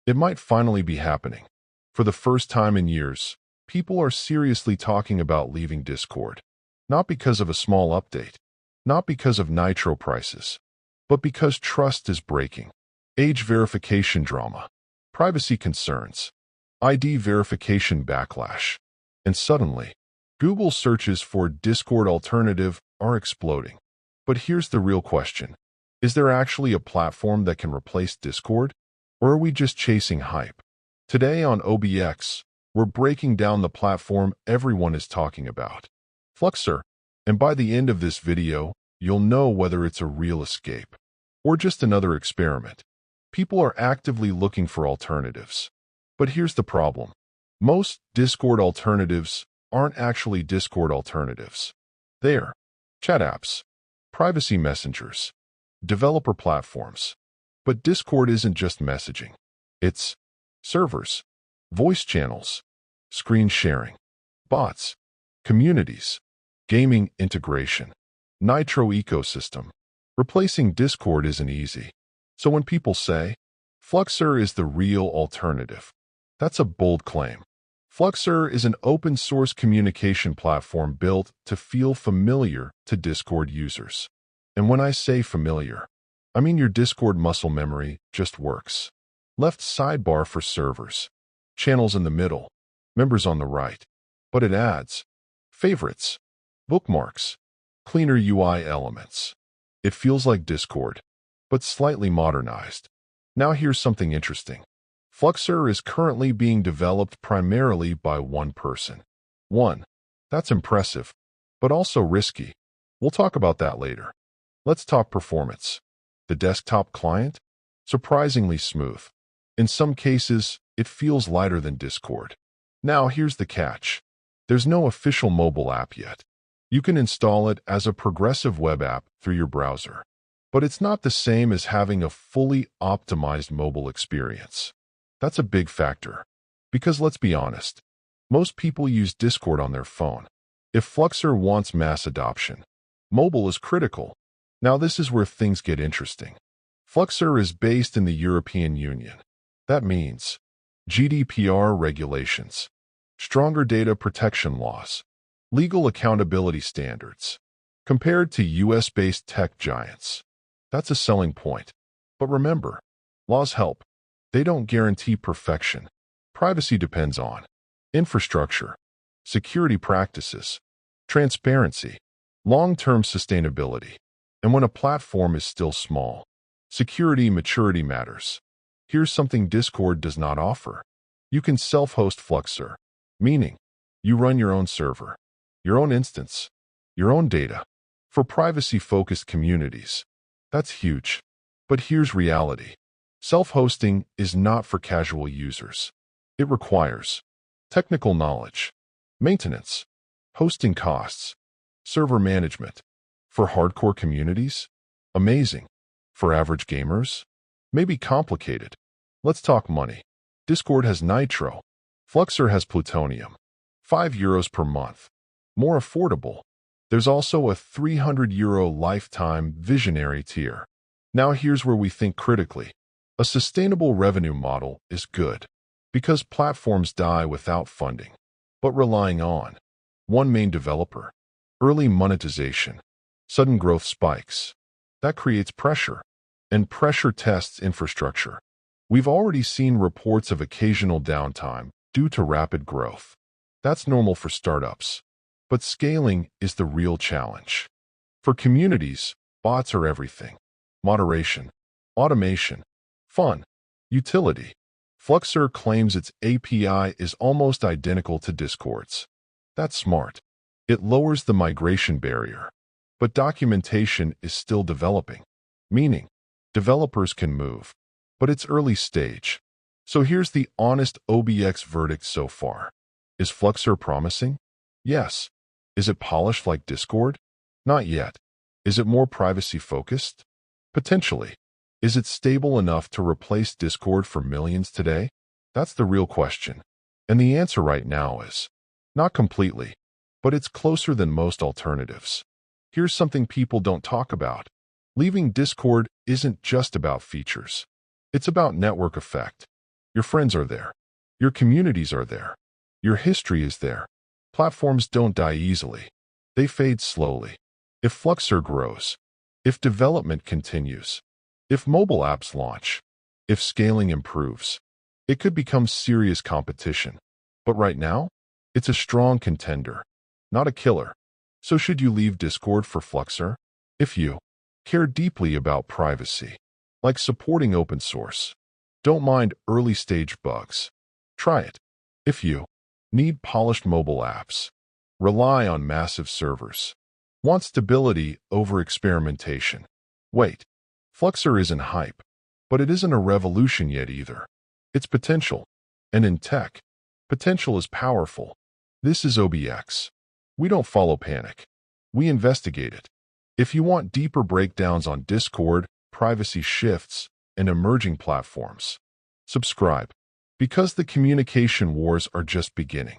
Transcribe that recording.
It might finally be happening. For the first time in years, people are seriously talking about leaving Discord. Not because of a small update, not because of nitro prices, but because trust is breaking. Age verification drama, privacy concerns, ID verification backlash, and suddenly, Google searches for Discord alternative are exploding. But here's the real question. Is there actually a platform that can replace Discord? Or are we just chasing hype? Today on OBX, we're breaking down the platform everyone is talking about, Fluxer, and by the end of this video, you'll know whether it's a real escape or just another experiment. People are actively looking for alternatives. But here's the problem. Most Discord alternatives aren't actually Discord alternatives. They're chat apps, privacy messengers, developer platforms. But Discord isn't just messaging. It's servers, voice channels, screen sharing, bots, communities, gaming integration, Nitro ecosystem. Replacing Discord isn't easy. So when people say, Fluxer is the real alternative, that's a bold claim. Fluxer is an open-source communication platform built to feel familiar to Discord users. And when I say familiar, I mean your Discord muscle memory just works. Left sidebar for servers, channels in the middle, members on the right. But it adds favorites, bookmarks, cleaner UI elements. It feels like Discord, but slightly modernized. Now here's something interesting. Fluxer is currently being developed primarily by one person. That's impressive, but also risky. We'll talk about that later. Let's talk performance. The desktop client? Surprisingly smooth. In some cases, it feels lighter than Discord. Now here's the catch. There's no official mobile app yet. You can install it as a progressive web app through your browser. But it's not the same as having a fully optimized mobile experience. That's a big factor. Because let's be honest, most people use Discord on their phone. If Fluxer wants mass adoption, mobile is critical. Now this is where things get interesting. Fluxer is based in the European Union. That means GDPR regulations, stronger data protection laws, legal accountability standards. Compared to US-based tech giants, that's a selling point. But remember, laws help. They don't guarantee perfection. Privacy depends on infrastructure, security practices, transparency, long-term sustainability. And when a platform is still small, security maturity matters. Here's something Discord does not offer. You can self-host Fluxer, meaning you run your own server, your own instance, your own data. For privacy-focused communities, that's huge. But here's reality. Self-hosting is not for casual users. It requires technical knowledge, maintenance, hosting costs, server management. For hardcore communities, amazing. For average gamers, maybe complicated. Let's talk money. Discord has Nitro. Fluxer has Plutonium. €5 per month. More affordable. There's also a €300 lifetime visionary tier. Now here's where we think critically. A sustainable revenue model is good because platforms die without funding, but relying on one main developer, early monetization, sudden growth spikes. That creates pressure, and pressure tests infrastructure. We've already seen reports of occasional downtime due to rapid growth. That's normal for startups, but scaling is the real challenge. For communities, bots are everything. Moderation, automation, fun, utility. Fluxer claims its API is almost identical to Discord's. That's smart. It lowers the migration barrier. But documentation is still developing, meaning developers can move, but it's early stage. So here's the honest OBX verdict so far. Is Fluxer promising? Yes. Is it polished like Discord? Not yet. Is it more privacy-focused? Potentially. Is it stable enough to replace Discord for millions today? That's the real question. And the answer right now is not completely, but it's closer than most alternatives. Here's something people don't talk about. Leaving Discord isn't just about features. It's about network effect. Your friends are there. Your communities are there. Your history is there. Platforms don't die easily. They fade slowly. If Fluxer grows, if development continues, if mobile apps launch, if scaling improves, it could become serious competition. But right now, it's a strong contender, not a killer. So should you leave Discord for Fluxer? If you care deeply about privacy, like supporting open source, don't mind early-stage bugs, try it. If you need polished mobile apps, rely on massive servers, want stability over experimentation, wait. Fluxer isn't hype, but it isn't a revolution yet either. It's potential. And in tech, potential is powerful. This is OBX. We don't follow panic. We investigate it. If you want deeper breakdowns on Discord, privacy shifts, and emerging platforms, subscribe, because the communication wars are just beginning.